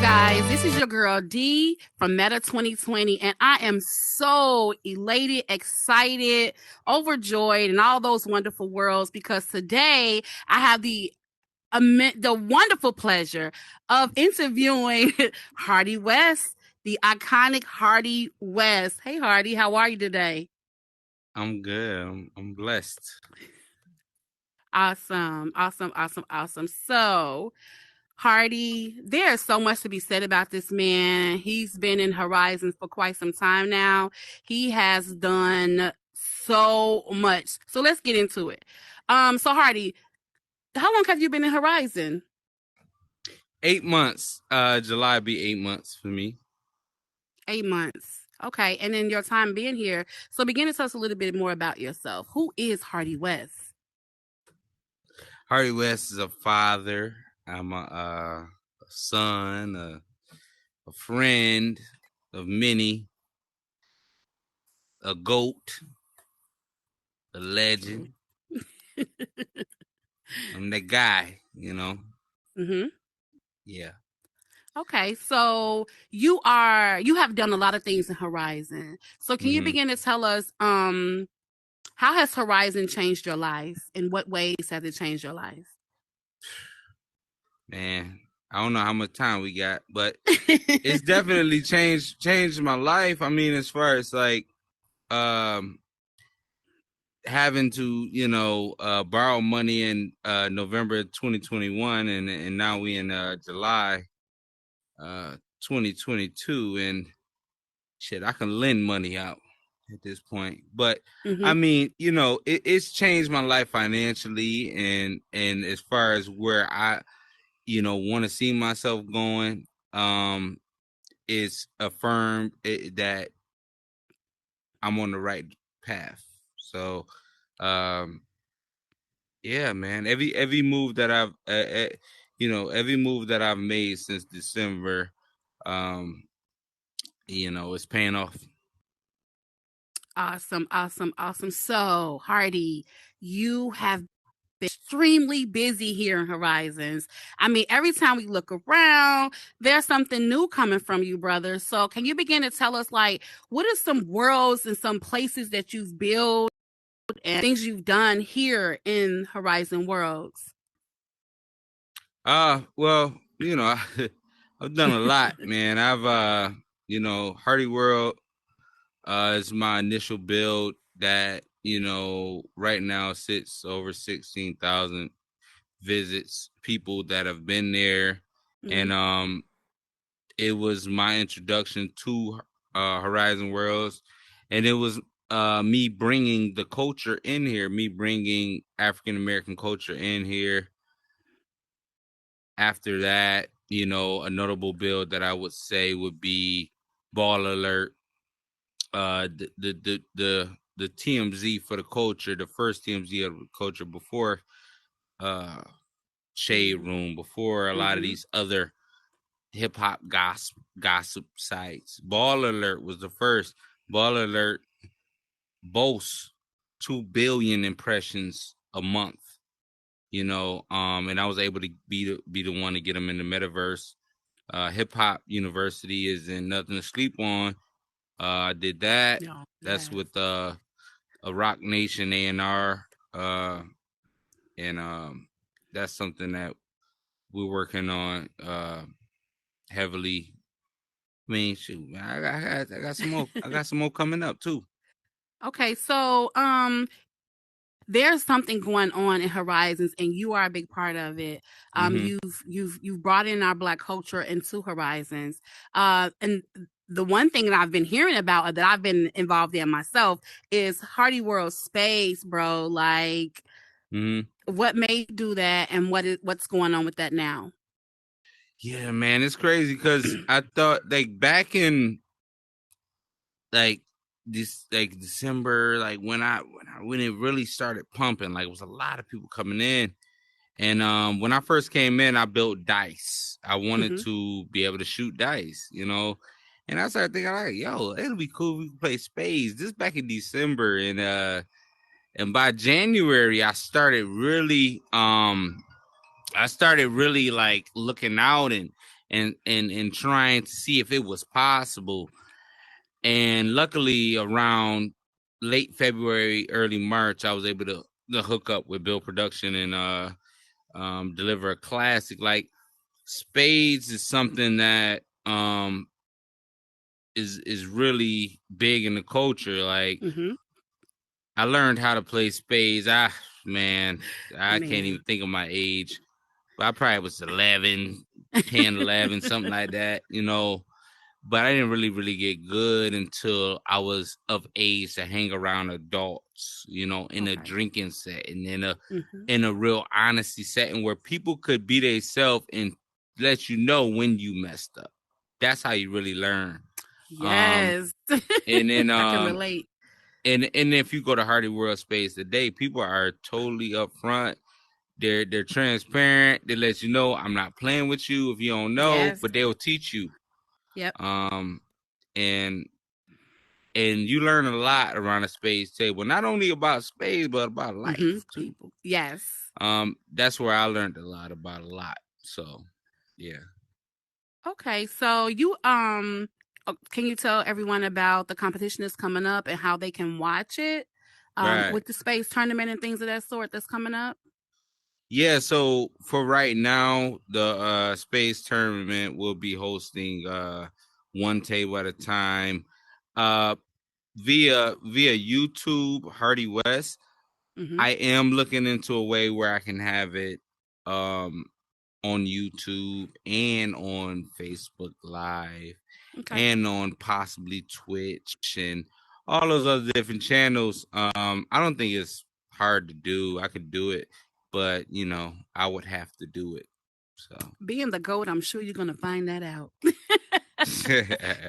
guys? This is your girl D from Meta 2020, and I am so elated, excited, overjoyed, and all those wonderful worlds because today I have the wonderful pleasure of interviewing Hardy West, the iconic Hardy West. Hey, Hardy, how are you today? I'm good. I'm blessed. Awesome, awesome, awesome, awesome. So, Hardy, there's so much to be said about this man. He's been in Horizons for quite some time now. He has done so much. So let's get into it. So Hardy, how long have you been in Horizon? 8 months. July be 8 months for me. 8 months. Okay, and then your time being here. So begin to tell us a little bit more about yourself. Who is Hardy West? Hardy West is a father. I'm a son, a friend of many, a goat, a legend. I'm that guy, Mm-hmm. Yeah. Okay, so you have done a lot of things in Horizon. So can you hmm begin to tell us how has Horizon changed your life? In what ways has it changed your life? Man, I don't know how much time we got, but it's definitely changed my life. I mean, as far as like um having to borrow money in November 2021, and now we in July 2022, and shit, I can lend money out at this point. But Mm-hmm. I mean, it's changed my life financially, and as far as where I want to see myself going, it's affirmed that I'm on the right path. So yeah, man. Every move that every move that I've made since December, um, it's paying off. Awesome, awesome, awesome. So, Hardy, you have been extremely busy here in Horizons. I mean, every time we look around, there's something new coming from you, brother. So, can you begin to tell us, like, what are some worlds and some places that you've built and things you've done here in Horizon Worlds? Well, I've done a lot, man. I've Hardy World is my initial build that, right now sits over 16,000 visits, people that have been there. Mm-hmm. And it was my introduction to Horizon Worlds, and it was me bringing the culture in here, me bringing African American culture in here. After that, a notable build that I would say would be Ball Alert, the TMZ for the culture, the first TMZ of the culture before uh Shade Room, before a lot of Mm-hmm. these other hip hop gossip sites. Ball Alert was the first. Ball Alert boasts 2 billion impressions a month. And I was able to be the one to get them in the metaverse. Hip Hop University is in Nothing to Sleep On. I did that. Yeah, That's yes. with a Rock Nation A&R, and that's something that we're working on heavily. I mean, shoot, man, I got some more. I got some more coming up too. Okay, so there's something going on in Horizons, and you are a big part of it. Mm-hmm. You've brought in our Black culture into Horizons, and the one thing that I've been hearing about that I've been involved in myself is Hardy World Space, bro. Like, Mm-hmm. what made you do that, and what's going on with that now? Yeah, man, it's crazy because I thought like back in like this like December, like when it really started pumping, like it was a lot of people coming in. And when I first came in, I built dice. I wanted Mm-hmm. to be able to shoot dice, And I started thinking like, yo, it'll be cool if we could play spades. This back in December, and by January I started really like looking out, and trying to see if it was possible. And luckily, around late February, early March, I was able to hook up with Bill Production and deliver a classic. Like spades is something that is really big in the culture. Like Mm-hmm. I learned how to play spades. Man, I can't even Man. think of my age. But I probably was 11, 10, 11, something like that. But I didn't really get good until I was of age to hang around adults, in a Okay. drinking setting, in a Mm-hmm. in a real honesty setting where people could be themselves and let you know when you messed up. That's how you really learn. Um, Yes. and then I can relate. and if you go to Hardy World Space today, people are totally upfront. They're transparent. They let you know I'm not playing with you if you don't know, Yes. but they'll teach you. Yep. Um, and and you learn a lot around a space table, not only about space but about Mm-hmm. life too. People. Yes. That's where I learned a lot about a lot. So, yeah. Okay. So can you tell everyone about the competition that's coming up and how they can watch it? Right. With the space tournament and things of that sort that's coming up. Yeah, so for right now, the space tournament will be hosting one table at a time uh via YouTube, Hardy West. Mm-hmm. I am looking into a way where I can have it um on YouTube and on Facebook Live Okay. and on possibly Twitch and all those other different channels. I don't think it's hard to do. I could do it, but I would have to do it. So Being the goat, I'm sure you're gonna find that out.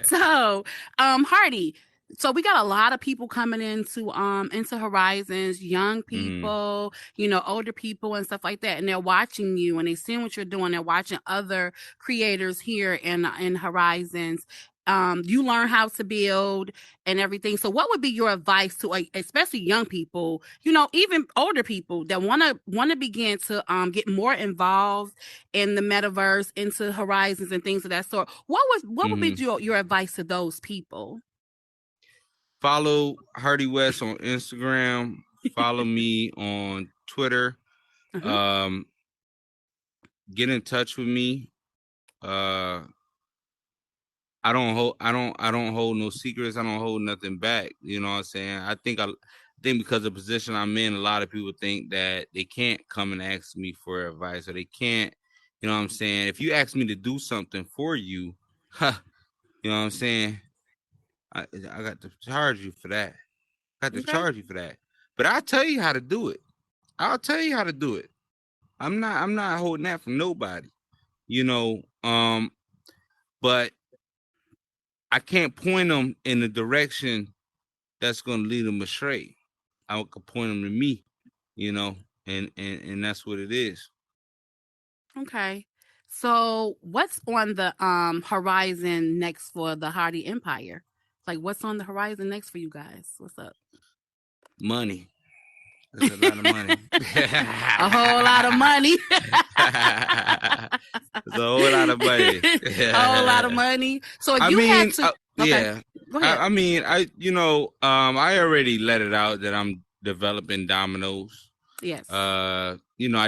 So, Hardy. So we got a lot of people coming into Horizons, young Mhm. people, older people and stuff like that, and they're watching you and they seeing what you're doing. They're watching other creators here in Horizons. You learn how to build and everything. So, what would be your advice to, like, especially young people, even older people that wanna begin to get more involved in the metaverse, into Horizons and things of that sort? What would be Mhm. your advice to those people? Follow Hardy West on Instagram. Follow me on Twitter. Uh-huh. Um, get in touch with me. Uh, I don't hold no secrets. I don't hold nothing back. You know what I'm saying? I think because of the position I'm in, a lot of people think that they can't come and ask me for advice or they can't, you know what I'm saying? If you ask me to do something for you, huh, you know what I'm saying? I got to charge you for that. I got to Okay. charge you for that. But I'll tell you how to do it. I'll tell you how to do it. I'm not holding that from nobody, you know. But I can't point them in the direction that's going to lead them astray. I could point them to me, you know, and that's what it is. Okay. So what's on the horizon next for the Hardy Empire? Like, what's on the horizon next for you guys? What's up? Money. There's a lot of money. A whole lot of money. There's a whole lot of money. A whole lot of money. So if I you had mean, to, okay, yeah. go ahead. I mean, I already let it out that I'm developing dominoes. Yes. I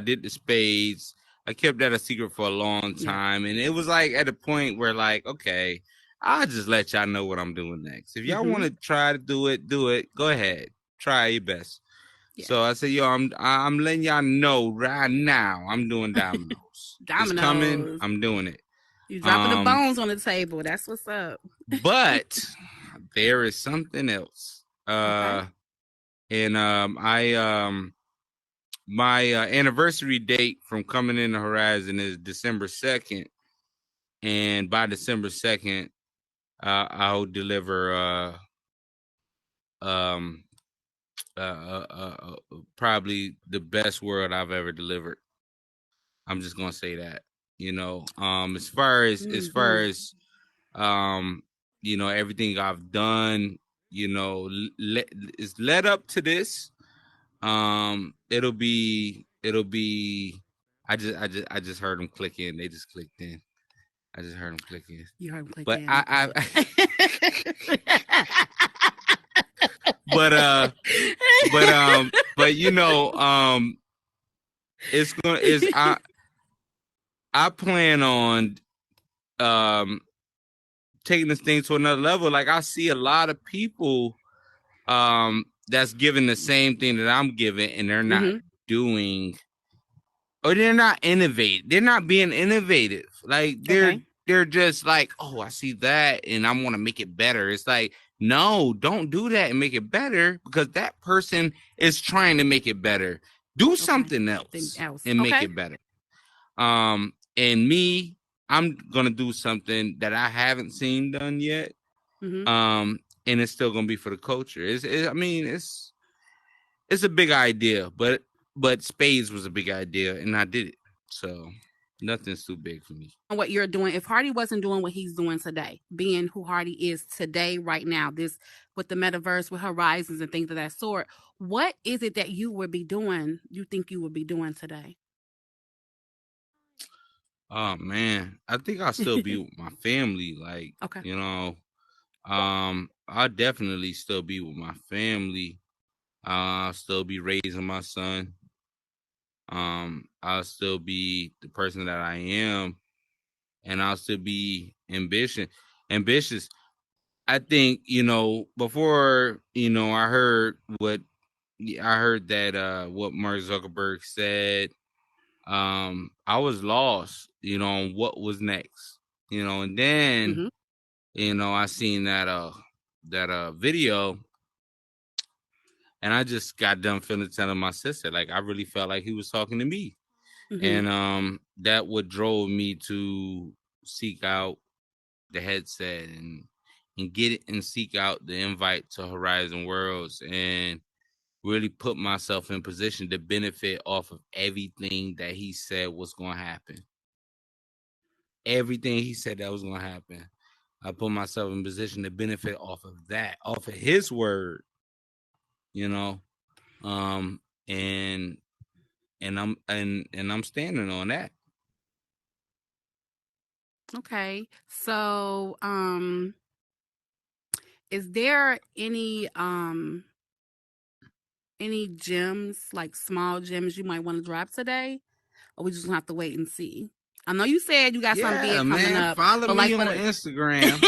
did the spades. I kept that a secret for a long Yep. time, and it was like at a point where, like, okay, I'll just let y'all know what I'm doing next. If y'all want Mm-hmm. to try to do it, do it. Go ahead, try your best. Yes. So I said, yo, I'm letting y'all know right now. I'm doing dominoes. It's coming. Dominoes. I'm doing it. You dropping the Um, bones on the table. That's what's up. but there is something else. Okay. And I my anniversary date from coming in the Horizon is December 2nd, and by December 2nd, I'll deliver um probably the best world I've ever delivered. I'm just gonna say that. As far Mm-hmm. as everything I've done, it's led up to this. It'll be. I just heard them click in. They just clicked in. I just heard him clicking. You heard him But clicking. but but it's gonna is I plan on um taking this thing to another level. Like I see a lot of people that's giving the same thing that I'm giving, and they're not doing, or they're not innovative. They're not being innovative. Like they're just like, oh, I see that, and I want to make it better. It's like, no, don't do that and make it better, because that person is trying to make it better. Do something else and make it better. And me, I'm gonna do something that I haven't seen done yet. And it's still gonna be for the culture. I mean, it's a big idea, but Spades was a big idea, and I did it. So nothing's too big for me. What you're doing, if Hardy wasn't doing what he's doing today, being who Hardy is today, right now, this with the metaverse, with Horizons and things of that sort, what is it that you would be doing? You think you would be doing today? Oh man, I think I'll still be with my family. Like, okay. I'll definitely still be with my family. I'll still be raising my son. I'll still be the person that I am, and I'll still be ambitious. I think, before, I heard that what Mark Zuckerberg said. I was lost, on what was next, and then, I seen that video, and I just got done telling my sister, like, I really felt like he was talking to me. And that what drove me to seek out the headset and get it and seek out the invite to Horizon Worlds, and really put myself in position to benefit off of everything that he said was going to happen. Everything he said that was going to happen, I put myself in position to benefit off of that, off of his word, and I'm standing on that. Okay. So, is there any gems, like small gems you might want to drop today? Or we just gonna have to wait and see? I know you said you got something big coming up. Follow me on Instagram.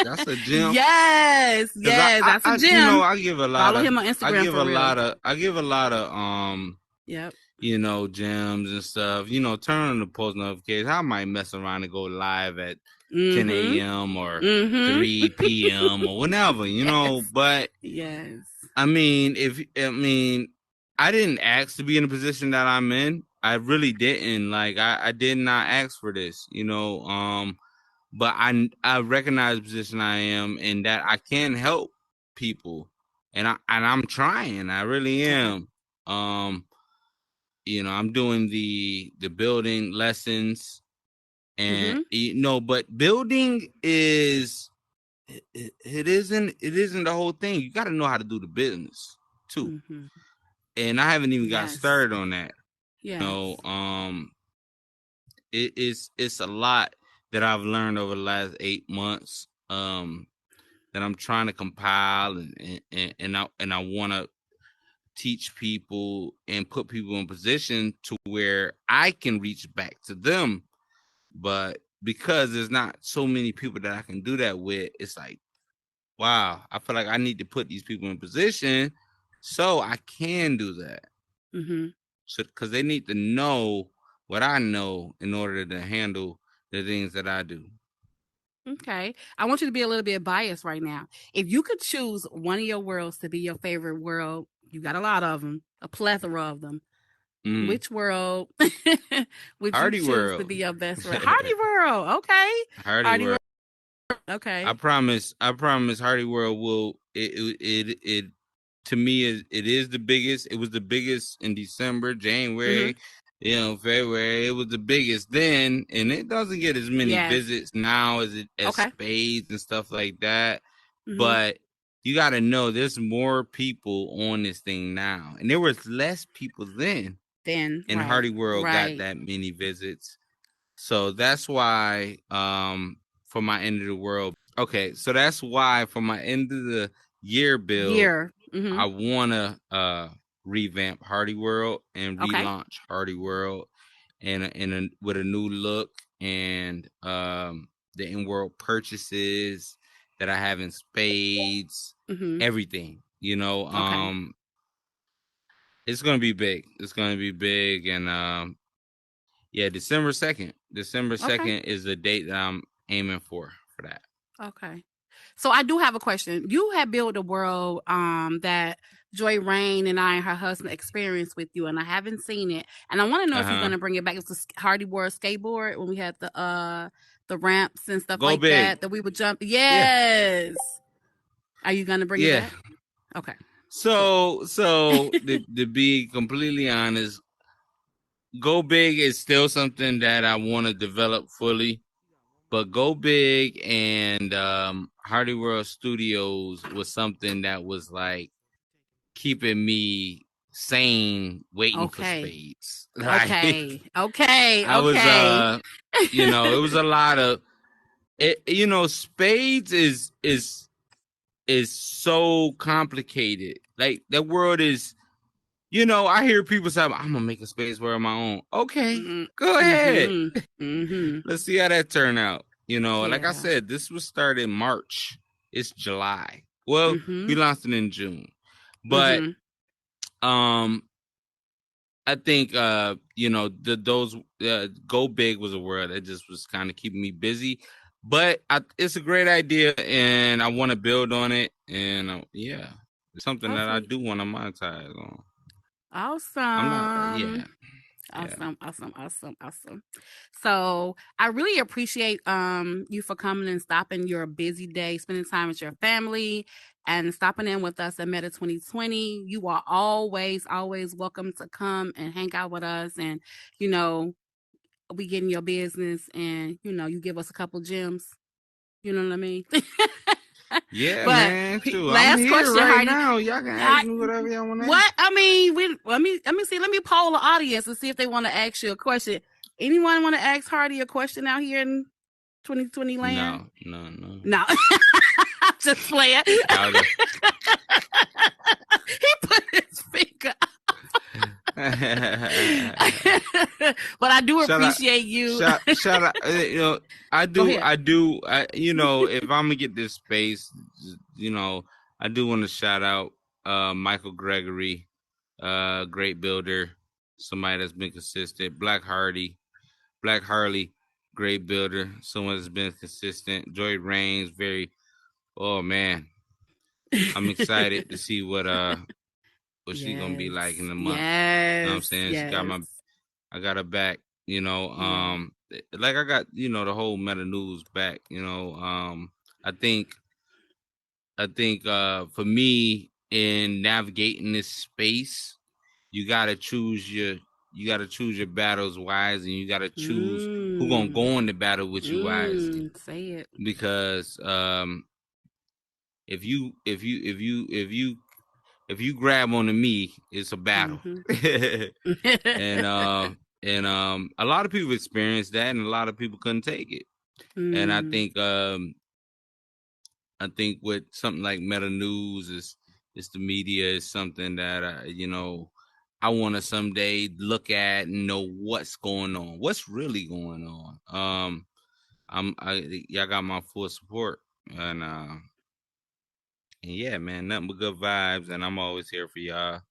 That's a gem. Yes, that's a gem. I give a lot. Follow him on Instagram. I give a lot of Yep. Gems and stuff. Turn on the post notifications. I might mess around and go live at 10 a.m. or 3 p.m. or whenever, yes. But yes, I mean, I didn't ask to be in the position that I'm in. I really didn't. Like, I did not ask for this, but I recognize the position I am, and that I can help people, and I'm trying. I really am. I'm doing the building lessons, and but building is it isn't the whole thing. You got to know how to do the business too, and I haven't even got started on that. Yes. It's a lot that I've learned over the last 8 months, that I'm trying to compile, and I want to teach people and put people in position to where I can reach back to them. But because there's not so many people that I can do that with, it's like, wow, I feel like I need to put these people in position so I can do that. So, because they need to know what I know in order to handle the things that I do. Okay. I want you to be a little bit biased right now. If you could choose one of your worlds to be your favorite world, you got a lot of them, a plethora of them. Which world would Hardy you choose World to be your best world? Hardy World. Okay. Hardy World. Okay. I promise Hardy World will it to me it is the biggest. It was the biggest in December, January, February. It was the biggest then, and it doesn't get as many visits now as Spades and stuff like that. But you got to know there's more people on this thing now, and there was less people then. And Hardy World got that many visits. So that's why for my end of the world. Okay, so that's why for my end of the year build, I wanna revamp Hardy World and Okay. relaunch Hardy World and with a new look and the in-world purchases that I have in spades, everything. You know, Okay. it's gonna be big. It's gonna be big, and yeah, December 2nd. December Okay. 2nd is the date that I'm aiming for that. Okay. So I do have a question. You have built a world that Joy Rain and I and her husband experienced with you, and I haven't seen it. And I want to know if you're Uh-huh. gonna bring it back. It's the Hardy World skateboard when we had the ramps and stuff Go like big. that we would jump. Yeah. Yes. Are you gonna bring it Yeah. back? Okay. So to be completely honest, Go Big is still something that I want to develop fully. But Go Big and Hardy World Studios was something that was like keeping me sane waiting for Okay. spades. Like Okay. Okay. I was Okay. it was a lot of it, spades is so complicated. Like that world is, I hear people say, I'm gonna make a spades world of my own. Okay, go ahead. Let's see how that turn out. Like I Yeah. said, this was started in March. It's July. Well, we launched it in June. But um I think those Go Big was a word that just was kind of keeping me busy. But it's a great idea and I want to build on it, and yeah, it's something that I Hopefully. do want to monetize on. I'm not Awesome. yeah. Awesome. So I really appreciate you for coming and stopping your busy day, spending time with your family, and stopping in with us at Meta 2020. You are always welcome to come and hang out with us, and we get in your business, and you give us a couple gems. You know what I mean? Yeah, But man. True. I'm last here question, right Hardy. now. Y'all can ask I, me whatever y'all want to ask. what I mean, let me see. Let me poll the audience and see if they want to ask you a question. Anyone want to ask Hardy a question out here in 2020 land? No. No, I'm just playing. He put his finger. But I do appreciate you. Shout out. I do. If I'm gonna get this space, I do want to shout out Michael Gregory, great builder, somebody that's been consistent. Black Harley, great builder, someone that's been consistent. Joy Rains, oh man, I'm excited to see what she gonna be like in a month. You know what I'm saying? I got her back, like I got, the whole Meta News back, I think for me in navigating this space, you gotta choose your battles wise, and you gotta choose who gonna go into battle with you wisely. Say it. Because if you grab onto me, it's a battle. and a lot of people experienced that, and a lot of people couldn't take it. And I think with something like Meta News is the media is something that I want to someday look at and know what's going on, what's really going on. Y'all got my full support, and yeah, man, nothing but good vibes, and I'm always here for y'all.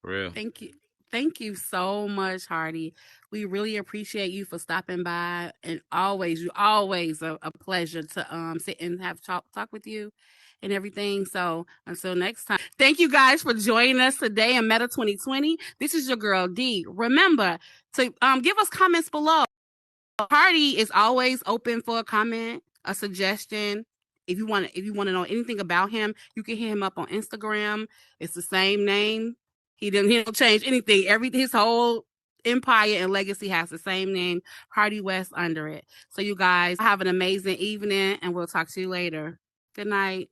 For real. Thank you. Thank you so much, Hardy. We really appreciate you for stopping by, and you're always a pleasure to sit and have talk with you and everything. So until next time, thank you guys for joining us today in Meta 2020. This is your girl D. Remember to give us comments below. Hardy is always open for a comment, a suggestion. If you want to know anything about him, you can hit him up on Instagram. It's the same name. He don't change anything. His whole empire and legacy has the same name, Hardy West, under it. So you guys have an amazing evening, and we'll talk to you later. Good night.